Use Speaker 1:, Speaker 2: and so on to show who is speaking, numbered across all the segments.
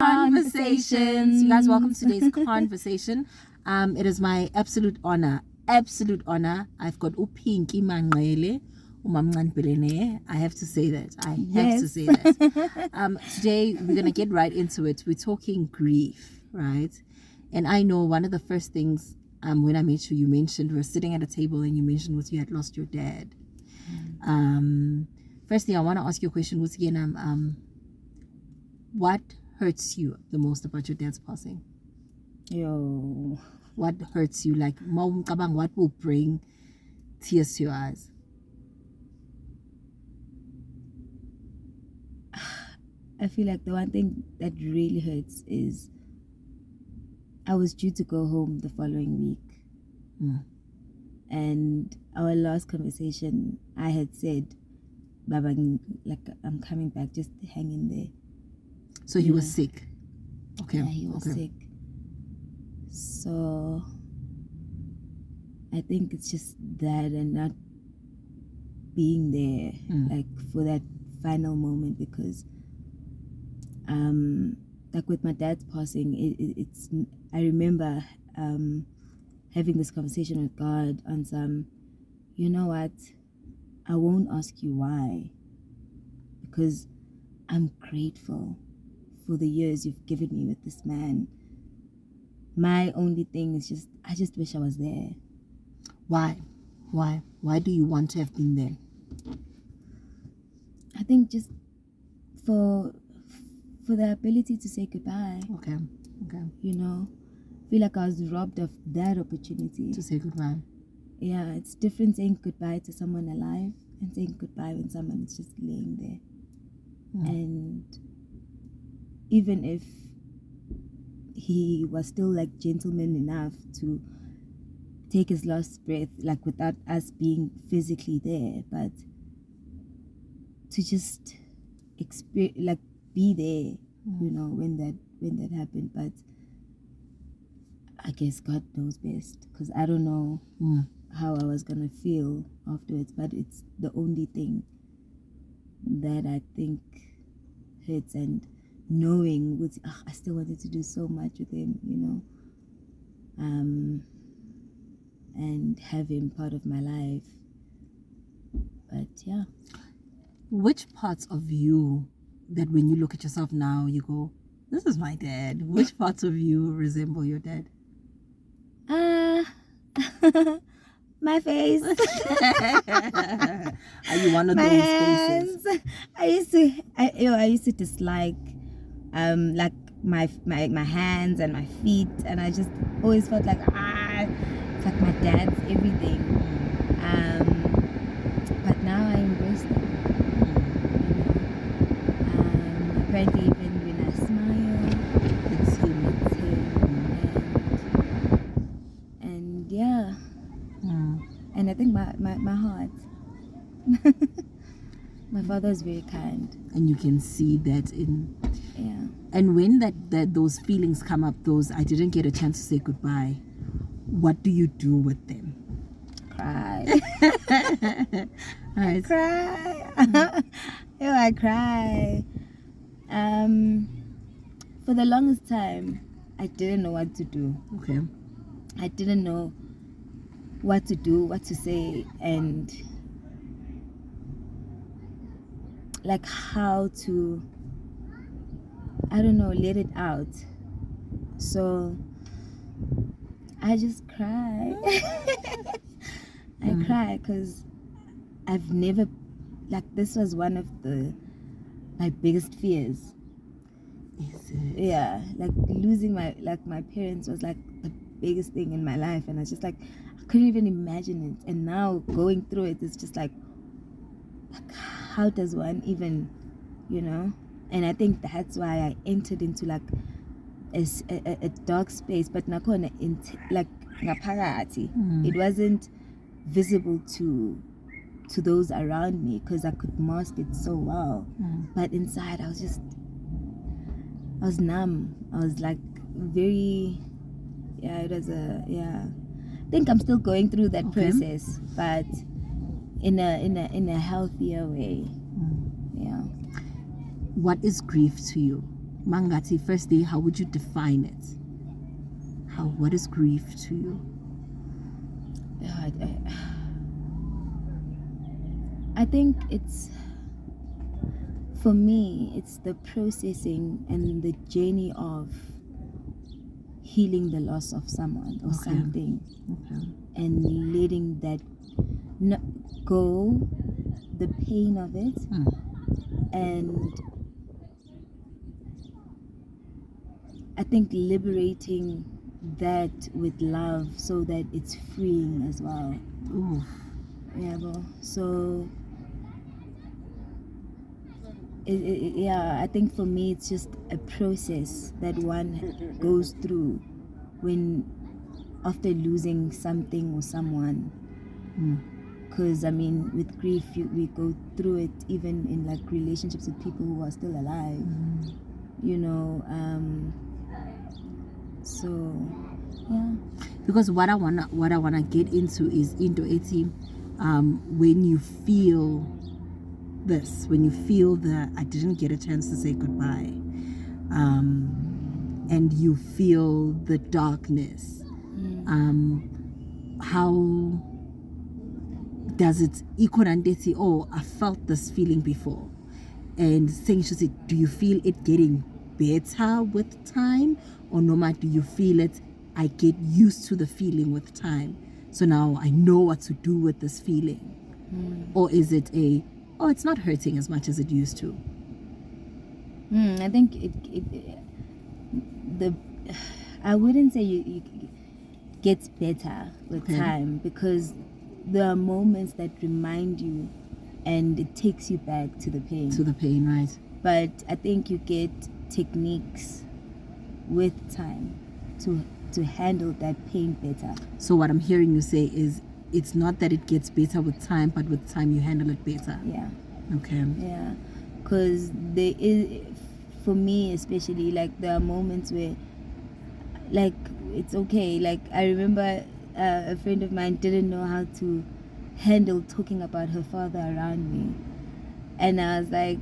Speaker 1: Carrrnversations. You guys, welcome to today's conversation. It is my absolute honor. I've got Pinky Manqele, Mamncane Billionaire. I have to say that. Today we're gonna get right into it. We're talking grief, right? And I know one of the first things when I met you, you mentioned we were sitting at a table and you mentioned you had lost your dad. Firstly, I want to ask you a question. Once again, what hurts you the most about your dad's passing? What hurts you? Like, what will bring tears to your eyes?
Speaker 2: I feel like the one thing that really hurts is I was due to go home the following week. And our last conversation, I had said, Baba, like, I'm coming back, just hang in there.
Speaker 1: So he was sick? Okay.
Speaker 2: Yeah, he was sick. So I think it's just that, and not being there like for that final moment, because like with my dad's passing, it's I remember having this conversation with God on some, you know what, I won't ask you why, because I'm grateful for the years you've given me with this man. My only thing is I just wish I was there.
Speaker 1: Why do you want to have been there?
Speaker 2: I think just for the ability to say goodbye.
Speaker 1: Okay.
Speaker 2: You know, I feel like I was robbed of that opportunity
Speaker 1: To say goodbye.
Speaker 2: Yeah, it's different saying goodbye to someone alive and saying goodbye when someone is just laying there. And even if he was still like gentleman enough to take his last breath, like without us being physically there, but to just experience, like, be there, you know, when that happened. But I guess God knows best, because I don't know how I was gonna feel afterwards. But it's the only thing that I think hurts, and knowing with I still wanted to do so much with him, you know, and have him part of my life. But yeah.
Speaker 1: Which parts of you that when you look at yourself now you go, this is my dad? Which parts of you resemble your dad?
Speaker 2: My face.
Speaker 1: Are you one of
Speaker 2: my
Speaker 1: those
Speaker 2: hands.
Speaker 1: faces?
Speaker 2: I used to dislike like my hands and my feet, and I just always felt like it's like my dad's everything. But now I embrace them. Apparently even when I smile, it's him. And yeah. And I think my heart. My father is very kind,
Speaker 1: and you can see that in.
Speaker 2: Yeah.
Speaker 1: And when that those feelings come up, those I didn't get a chance to say goodbye, what do you do with them?
Speaker 2: Cry.
Speaker 1: I
Speaker 2: cry. I cry. For the longest time, I didn't know what to do.
Speaker 1: Okay.
Speaker 2: I didn't know what to do, what to say, and like how to, I don't know, let it out. So I just cry. I cry because I've never, like, this was one of my biggest fears.
Speaker 1: Is it?
Speaker 2: Yeah, like losing my parents was like the biggest thing in my life, and I was just like, I couldn't even imagine it. And now going through it, it's just like how does one even, you know? And I think that's why I entered into like a dark space, but nakona like ngaphakathi. It wasn't visible to those around me because I could mask it so well. But inside I was numb. I was like very, I think I'm still going through that process, but in a healthier way. Yeah.
Speaker 1: What is grief to you? Mangati, first day, how would you define it? What is grief to you?
Speaker 2: I think it's, for me, it's the processing and the journey of healing the loss of someone or something, and letting that go, the pain of it, and I think liberating that with love so that it's freeing as well.
Speaker 1: Ooh.
Speaker 2: Yeah, well, so I think for me it's just a process that one goes through when after losing something or someone. Because I mean, with grief, we go through it even in like relationships with people who are still alive. You know, so yeah.
Speaker 1: Because what I wanna get into is into a team, when you feel this, when you feel that I didn't get a chance to say goodbye, and you feel the darkness, how does it equal and say, oh, I felt this feeling before, and saying, do you feel it getting better with time, or no matter, do you feel it, I get used to the feeling with time, so now I know what to do with this feeling? Or is it it's not hurting as much as it used to?
Speaker 2: I think I wouldn't say it gets better with time, because there are moments that remind you and it takes you back to the pain.
Speaker 1: To the pain, right.
Speaker 2: But I think you get techniques with time to handle that pain better.
Speaker 1: So what I'm hearing you say is, it's not that it gets better with time, but with time you handle it better.
Speaker 2: Yeah.
Speaker 1: Okay.
Speaker 2: Yeah. Because there is, for me especially, like there are moments where like it's okay. Like I remember a friend of mine didn't know how to handle talking about her father around me. And I was like,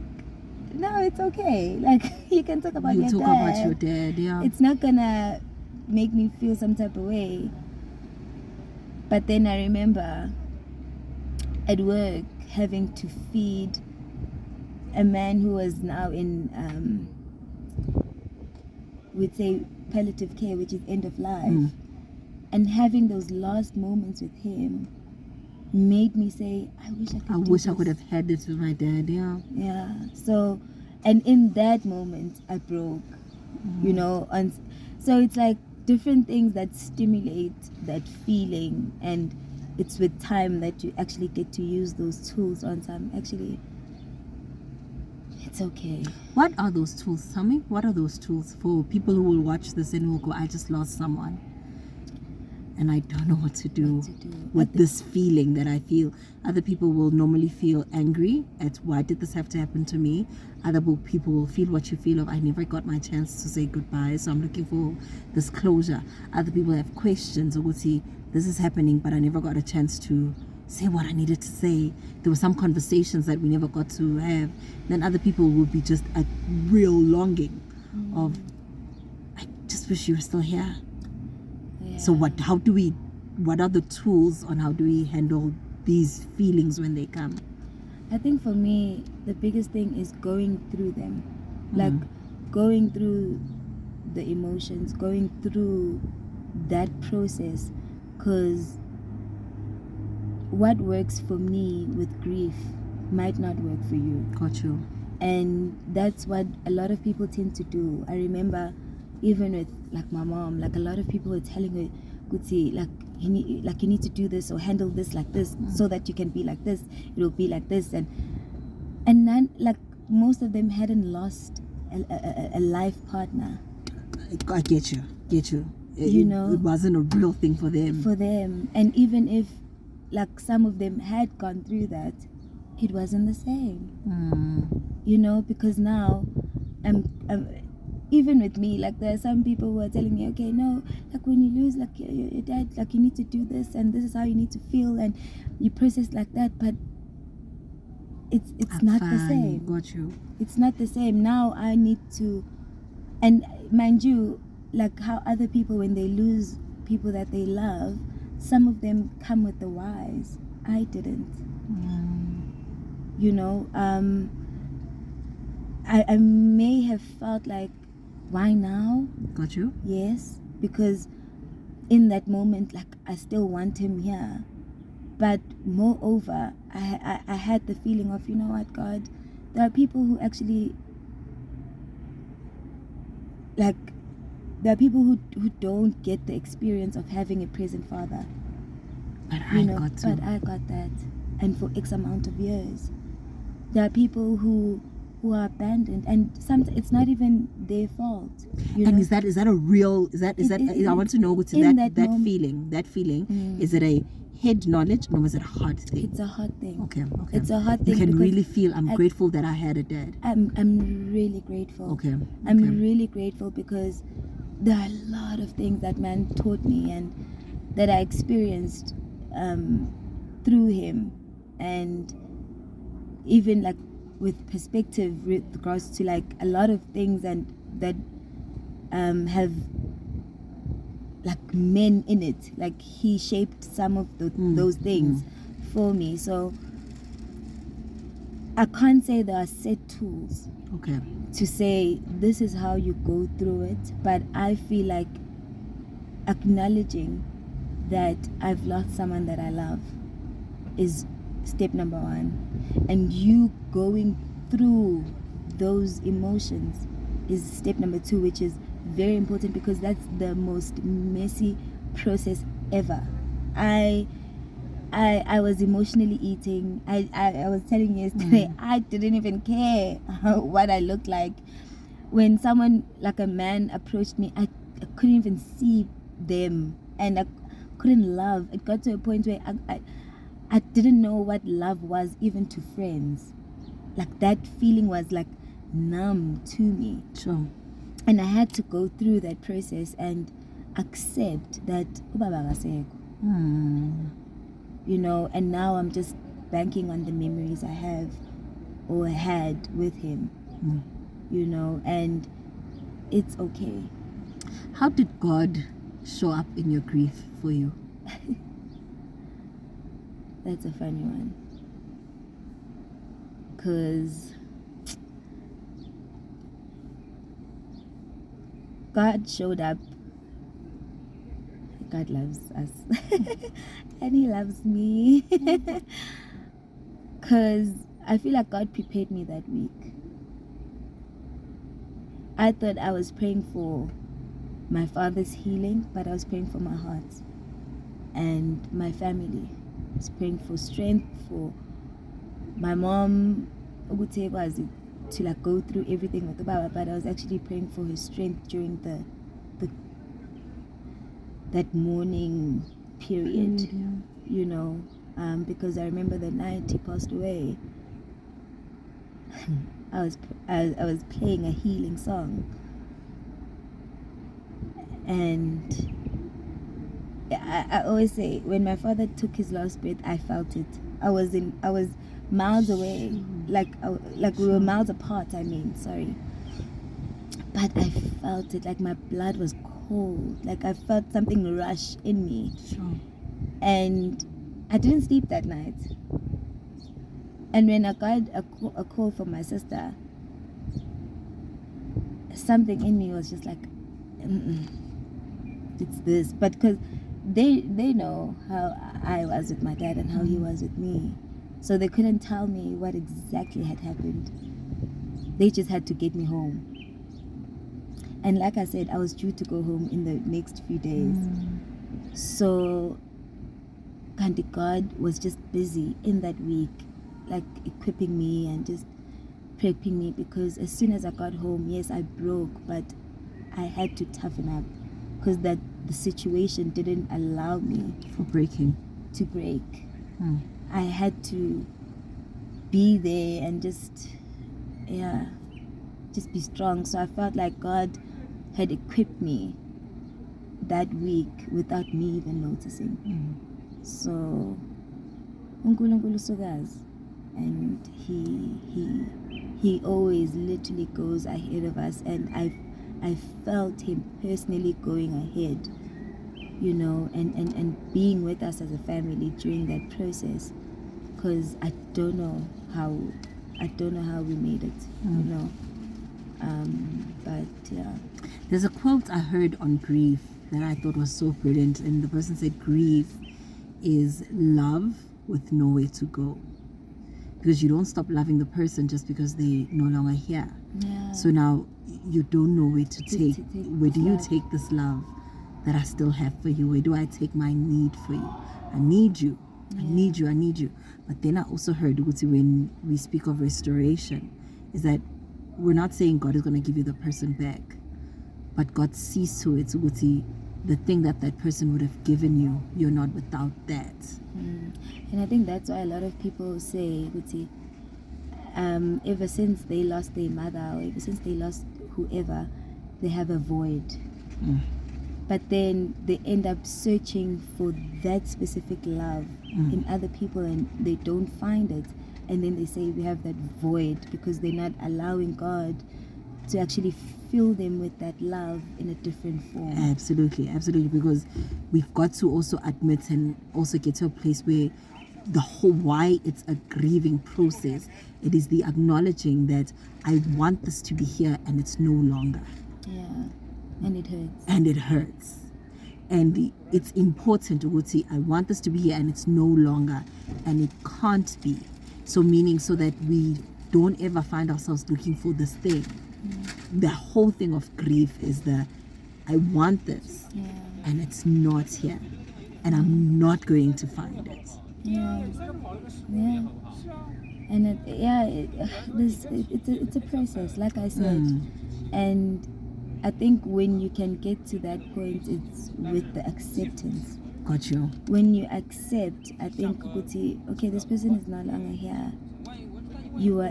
Speaker 2: no, it's okay. Like you can talk about your dad. You talk
Speaker 1: about your dad, yeah.
Speaker 2: It's not gonna make me feel some type of way. But then I remember at work having to feed a man who was now in, we'd say palliative care, which is end of life. And having those last moments with him made me say, I wish I
Speaker 1: could have had this with my dad, yeah.
Speaker 2: Yeah. So, and in that moment, I broke, you know. And so it's like different things that stimulate that feeling, and it's with time that you actually get to use those tools on some. Actually, it's okay.
Speaker 1: What are those tools? Tell me, what are those tools for people who will watch this and will go, I just lost someone and I don't know what to do with this feeling that I feel. Other people will normally feel angry at, why did this have to happen to me? Other people will feel what you feel of, I never got my chance to say goodbye, so I'm looking for this closure. Other people have questions, or will see, this is happening, but I never got a chance to say what I needed to say. There were some conversations that we never got to have. Then other people will be just a real longing of, I just wish you were still here. Yeah. So what are the tools on how do we handle these feelings when they come?
Speaker 2: I think for me, the biggest thing is going through them. Like going through the emotions, going through that process, because what works for me with grief might not work for you.
Speaker 1: Got you.
Speaker 2: And that's what a lot of people tend to do. I remember even with like my mom, like a lot of people were telling her, Guti, like you need to do this or handle this like this so that you can be like this, it'll be like this, and none, like most of them hadn't lost a life partner.
Speaker 1: I get you.
Speaker 2: You know,
Speaker 1: it wasn't a real thing for them.
Speaker 2: And even if like some of them had gone through that, it wasn't the same. You know, because now even with me, like there are some people who are telling me, okay, no, like when you lose like your dad, like you need to do this and this is how you need to feel and you process like that, but it's not the same.
Speaker 1: Got you.
Speaker 2: It's not the same. Now I need to And mind you, like how other people, when they lose people that they love, some of them come with the whys. I didn't. You know, I may have felt like, why now?
Speaker 1: Got you?
Speaker 2: Yes, because in that moment, like, I still want him here. But moreover, I had the feeling of, you know what, God, there are people who actually, like, there are people who don't get the experience of having a present father.
Speaker 1: But I got to.
Speaker 2: But I got that, and for X amount of years. There are people who are abandoned, and sometimes it's not even their fault. You
Speaker 1: And
Speaker 2: know?
Speaker 1: is that a real? Is that I want to know what's that feeling. That feeling, is it a head knowledge or was it a heart thing?
Speaker 2: It's a heart thing.
Speaker 1: Okay.
Speaker 2: It's a heart thing.
Speaker 1: You can really feel. I'm grateful that I had a dad.
Speaker 2: I'm really grateful.
Speaker 1: Okay.
Speaker 2: I'm really grateful because there are a lot of things that man taught me and that I experienced through him, and even like with perspective with regards to like a lot of things and that have like men in it. Like he shaped some of those things for me. So I can't say there are set tools.
Speaker 1: Okay.
Speaker 2: To say this is how you go through it, but I feel like acknowledging that I've lost someone that I love is step number one, and you going through those emotions is step number two, which is very important because that's the most messy process ever. I was emotionally eating. I was telling you yesterday, I didn't even care what I looked like. When someone like a man approached me, I couldn't even see them, and I couldn't love. It got to a point where I didn't know what love was, even to friends. Like that feeling was like numb to me.
Speaker 1: Sure.
Speaker 2: And I had to go through that process and accept that you know, and now I'm just banking on the memories I have or had with him, you know, and it's okay.
Speaker 1: How did God show up in your grief for you?
Speaker 2: That's a funny one. Because God showed up. God loves us. And he loves me. Because I feel like God prepared me that week. I thought I was praying for my father's healing, but I was praying for my heart and my family. I was praying for strength for my mom, to like go through everything with the Baba, but I was actually praying for her strength during that mourning period, you know, because I remember the night he passed away. I was playing a healing song, and I always say when my father took his last breath, I felt it. I was miles away, like we were miles apart. I mean, sorry, but I felt it. Like my blood was cold. Like I felt something rush in me.
Speaker 1: Sure.
Speaker 2: And I didn't sleep that night. And when I got a call from my sister, something in me was just like, it's this. But because they know how I was with my dad and how he was with me, so they couldn't tell me what exactly had happened. They just had to get me home. And like I said, I was due to go home in the next few days. So Kandi God was just busy in that week, like equipping me and just prepping me, because as soon as I got home, yes, I broke, but I had to toughen up because the situation didn't allow me
Speaker 1: For breaking.
Speaker 2: to break. I had to be there and just be strong. So I felt like God had equipped me that week without me even noticing. So uNkulunkulu sukazi, and he always literally goes ahead of us, and I felt him personally going ahead, you know, and being with us as a family during that process, because I don't know how we made it, you know. But yeah,
Speaker 1: there's a quote I heard on grief that I thought was so brilliant, and the person said grief is love with nowhere to go, because you don't stop loving the person just because they no longer here. So now you don't know where to take where do you take this love that I still have for you? Where do I take my need for you? I need you. I need you. But then I also heard when we speak of restoration, is that we're not saying God is going to give you the person back, but God sees to it, the thing that person would have given you, you're not without that.
Speaker 2: And I think that's why a lot of people say, ever since they lost their mother, or ever since they lost whoever, they have a void. But then they end up searching for that specific love in other people, and they don't find it. And then they say we have that void because they're not allowing God to actually fill them with that love in a different form.
Speaker 1: Absolutely, because we've got to also admit and also get to a place where the whole why it's a grieving process, it is the acknowledging that I want this to be here and it's no longer.
Speaker 2: Yeah, and it hurts.
Speaker 1: And it's important, I want this to be here and it's no longer, and it can't be. So meaning so that we don't ever find ourselves looking for this thing. The whole thing of grief is I want this and it's not here, and I'm not going to find it.
Speaker 2: And it's a process, like I said. And I think when you can get to that point, it's with the acceptance.
Speaker 1: Got you.
Speaker 2: When you accept, I think, okay, this person is no longer here. You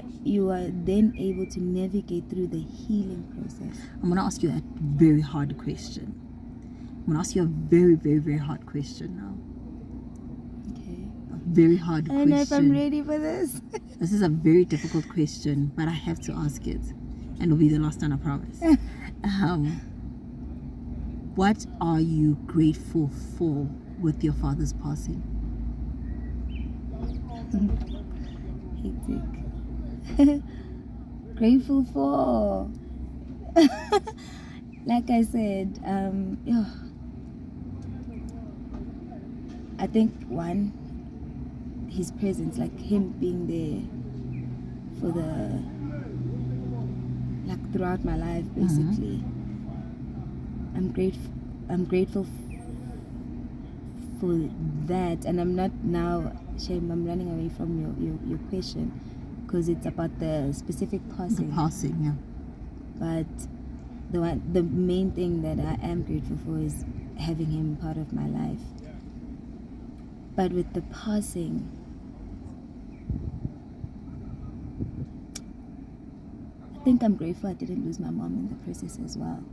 Speaker 2: are then able to navigate through the healing process.
Speaker 1: I'm going to ask you a very hard question. I'm going to ask you a very, very, very hard question now.
Speaker 2: Okay.
Speaker 1: A very hard question.
Speaker 2: I don't know if I'm ready for this.
Speaker 1: This is a very difficult question, but I have to ask it. And it'll be the last one, I promise. What are you grateful for with your father's passing?
Speaker 2: Hectic. Grateful for, like I said, I think one, his presence, like him being there for throughout my life, basically. I'm grateful for that, and I'm not now, Shem, I'm running away from your question, because it's about the specific passing.
Speaker 1: The passing, yeah.
Speaker 2: But the main thing that I am grateful for is having him part of my life. But with the passing, I think I'm grateful I didn't lose my mom in the process as well,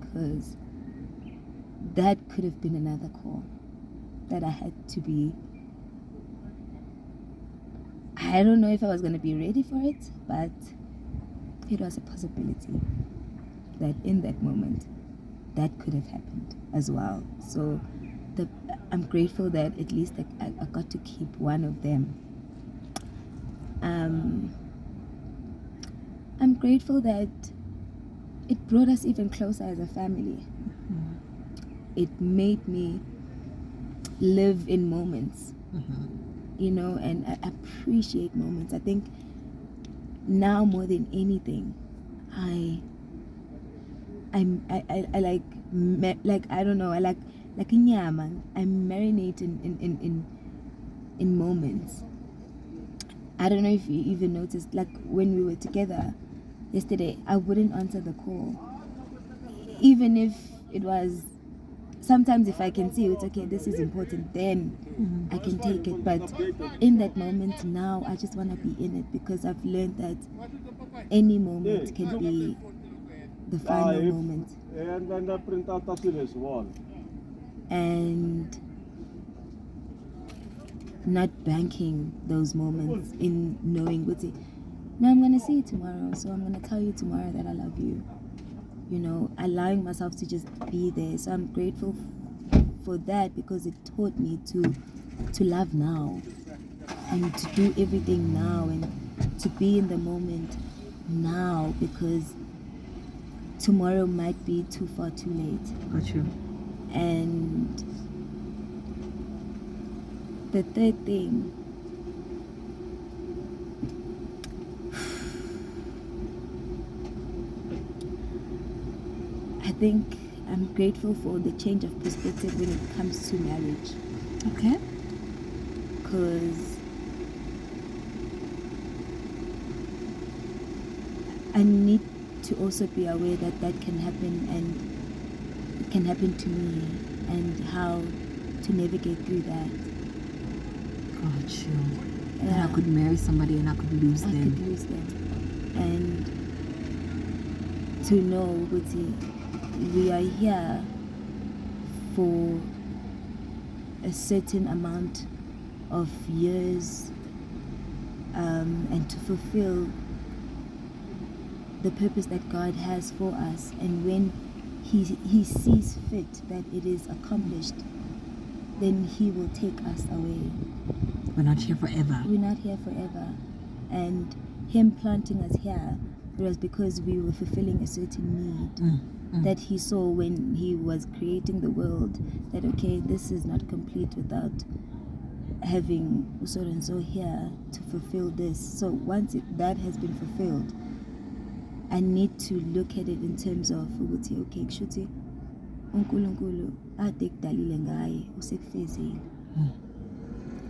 Speaker 2: because that could have been another call that I had to be. I don't know if I was going to be ready for it, but it was a possibility that in that moment that could have happened as well. So I'm grateful that at least I got to keep one of them. I'm grateful that it brought us even closer as a family. It made me live in moments, you know, and I appreciate moments. I think now more than anything, I like I don't know, I like inyama. I'm marinating in moments. I don't know if you even noticed, like when we were together yesterday, I wouldn't answer the call, even if it was. Sometimes if I can see it's okay, this is important, then I can take it. But in that moment now, I just want to be in it, because I've learned that any moment can be the final moment. And not banking those moments in knowing no, I'm gonna see you tomorrow, so I'm gonna tell you tomorrow that I love you. You know, allowing myself to just be there. So I'm grateful for that, because it taught me to love now, and to do everything now, and to be in the moment now, because tomorrow might be too far too late.
Speaker 1: Got you.
Speaker 2: And the third thing, I think I'm grateful for the change of perspective when it comes to marriage.
Speaker 1: Okay.
Speaker 2: Because I need to also be aware that that can happen, and it can happen to me, and how to navigate through that.
Speaker 1: Got you.
Speaker 2: Yeah.
Speaker 1: And I could marry somebody and I could lose them.
Speaker 2: I could lose them. And to know, Guti, we are here for a certain amount of years, and to fulfill the purpose that God has for us. And when he sees fit that it is accomplished, then he will take us away.
Speaker 1: We're not here forever.
Speaker 2: We're not here forever. And him planting us here, it was because we were fulfilling a certain need that he saw when he was creating the world, that okay, this is not complete without having so and so here to fulfill this. So once that has been fulfilled, I need to look at it in terms of okay, kushuthi uNkulunkulu ade kudalile ngaye usekufezile.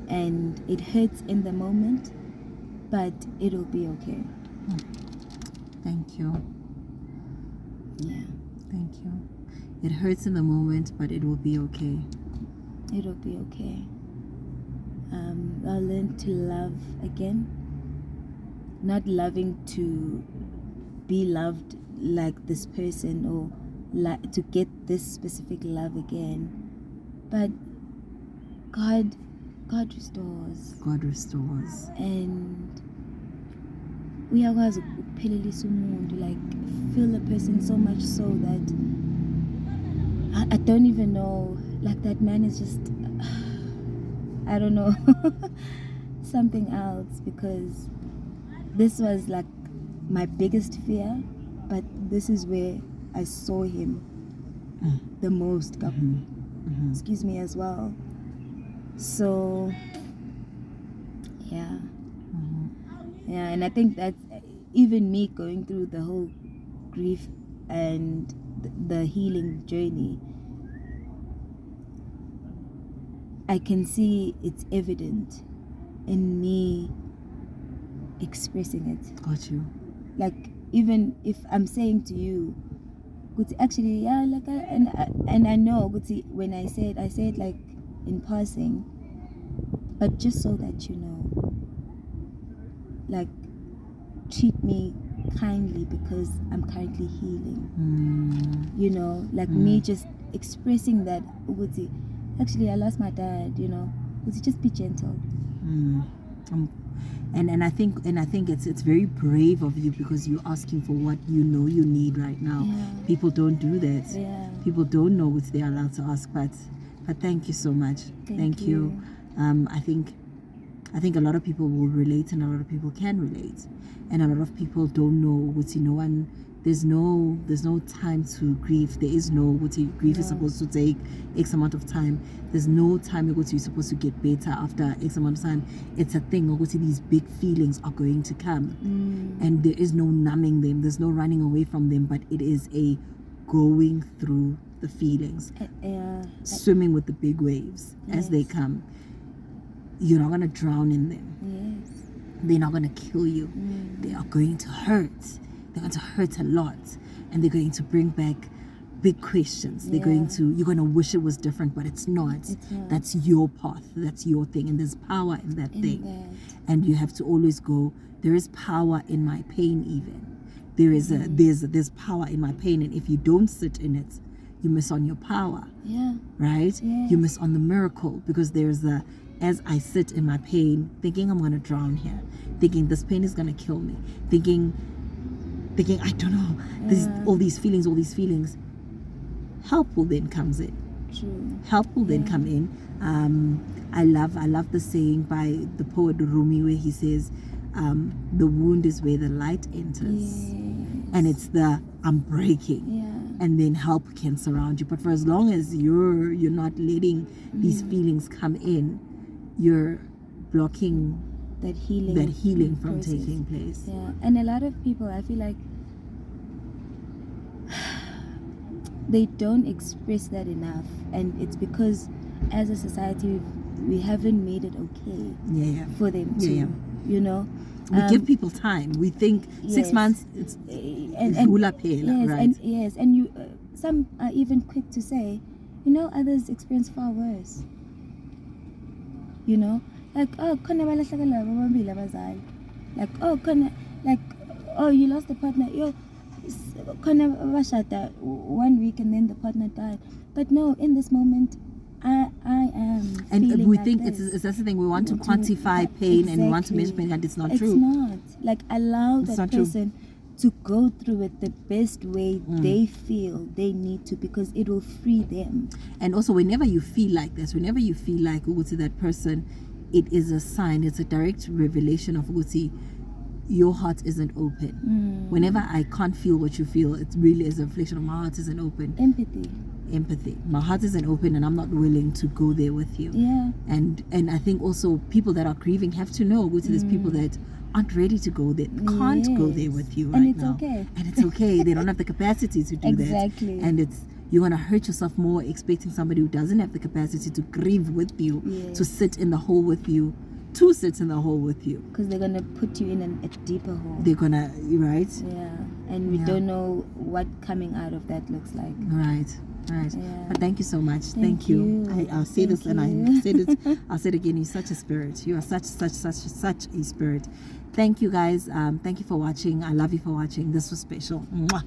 Speaker 2: And it hurts in the moment, but it'll be okay.
Speaker 1: Thank you.
Speaker 2: Yeah.
Speaker 1: Thank you. It hurts in the moment, but it will be okay.
Speaker 2: It'll be okay. I'll learn to love again. Not loving to be loved like this person, or to get this specific love again. But God restores.
Speaker 1: God restores.
Speaker 2: And uyakwazi ukuphelelisa umuntu, like feel a person so much so that I don't even know, like that man is just I don't know something else, because this was like my biggest fear, but this is where I saw him the most. Excuse me as well. So yeah. Yeah, and I think that even me going through the whole grief and the healing journey, I can see it's evident in me expressing it.
Speaker 1: Got you.
Speaker 2: Like, even if I'm saying to you, actually, yeah, like, and I know, when I say it like in passing, but just so that you know, like, treat me kindly because I'm currently healing. You know, like me just expressing that, actually, I lost my dad, you know, just be gentle.
Speaker 1: And I think it's very brave of you, because you're asking for what you know you need right now.
Speaker 2: Yeah.
Speaker 1: People don't do that.
Speaker 2: Yeah.
Speaker 1: People don't know what they're allowed to ask, but thank you so much. Thank you. I think a lot of people will relate, and a lot of people can relate, and a lot of people don't know what's and there's no time to grieve. There is no grief is supposed to take X amount of time. There's no time you're supposed to get better after X amount of time. It's a thing. These big feelings are going to come, and there is no numbing them. There's no running away from them. But it is a going through the feelings, swimming with the big waves as they come. You're not gonna drown in them.
Speaker 2: Yes.
Speaker 1: They're not gonna kill you. They are going to hurt. They're going to hurt a lot, and they're going to bring back big questions. They're going to, you're going to wish it was different, but it's not. That's your path. That's your thing, and there's power in that thing. And you have to always go, there is power in my pain. Even there is there's power in my pain, and if you don't sit in it, you miss on your power.
Speaker 2: Yeah.
Speaker 1: Right?
Speaker 2: Yes.
Speaker 1: You miss on the miracle, because there's a as I sit in my pain, thinking I'm going to drown here, thinking this pain is going to kill me, thinking, I don't know, all these feelings, help will then comes in.
Speaker 2: True.
Speaker 1: Help will then come in. I love the saying by the poet Rumi where he says, the wound is where the light enters.
Speaker 2: Yes.
Speaker 1: And it's I'm breaking. And then help can surround you. But for as long as you're not letting these feelings come in, you're blocking
Speaker 2: that healing
Speaker 1: from
Speaker 2: process.
Speaker 1: taking place.
Speaker 2: Yeah. And a lot of people, I feel like they don't express that enough, and it's because as a society we haven't made it okay for them to you know,
Speaker 1: we give people time. We think 6 months it's hula pela, right?
Speaker 2: And you some are even quick to say, you know, others experience far worse, you know, like, oh, like, oh, you lost a partner, yo, 1 week and then the partner died. But no, in this moment I am
Speaker 1: and
Speaker 2: feeling
Speaker 1: we
Speaker 2: like
Speaker 1: think
Speaker 2: this.
Speaker 1: it's that's the thing, we want to quantify pain and we want to measure pain, and it's not true.
Speaker 2: It's not. Like, allow
Speaker 1: It's
Speaker 2: that
Speaker 1: not true.
Speaker 2: person to go through it the best way they feel they need to, because it will free them.
Speaker 1: And also, whenever you feel like this, whenever you feel like Uguti, that person, it is a sign, it's a direct revelation of Uguti, your heart isn't open. Whenever I can't feel what you feel, it really is a reflection of my heart isn't open. Empathy. My heart isn't open and I'm not willing to go there with you. And I think also people that are grieving have to know Uguti, there's people that aren't ready to go there, can't go there with you right now. And it's okay. They don't have the capacity to do that. And you're going to hurt yourself more expecting somebody who doesn't have the capacity to grieve with you, to sit in the hole with you, because
Speaker 2: they're going to put you in a deeper hole.
Speaker 1: They're going to, right?
Speaker 2: And we don't know what coming out of that looks like.
Speaker 1: Right. But thank you so much. Thank you. I'll say this and I said it. I'll say it again. You're such a spirit. You are such a spirit. Thank you guys. Thank you for watching. I love you for watching. This was special. Mwah.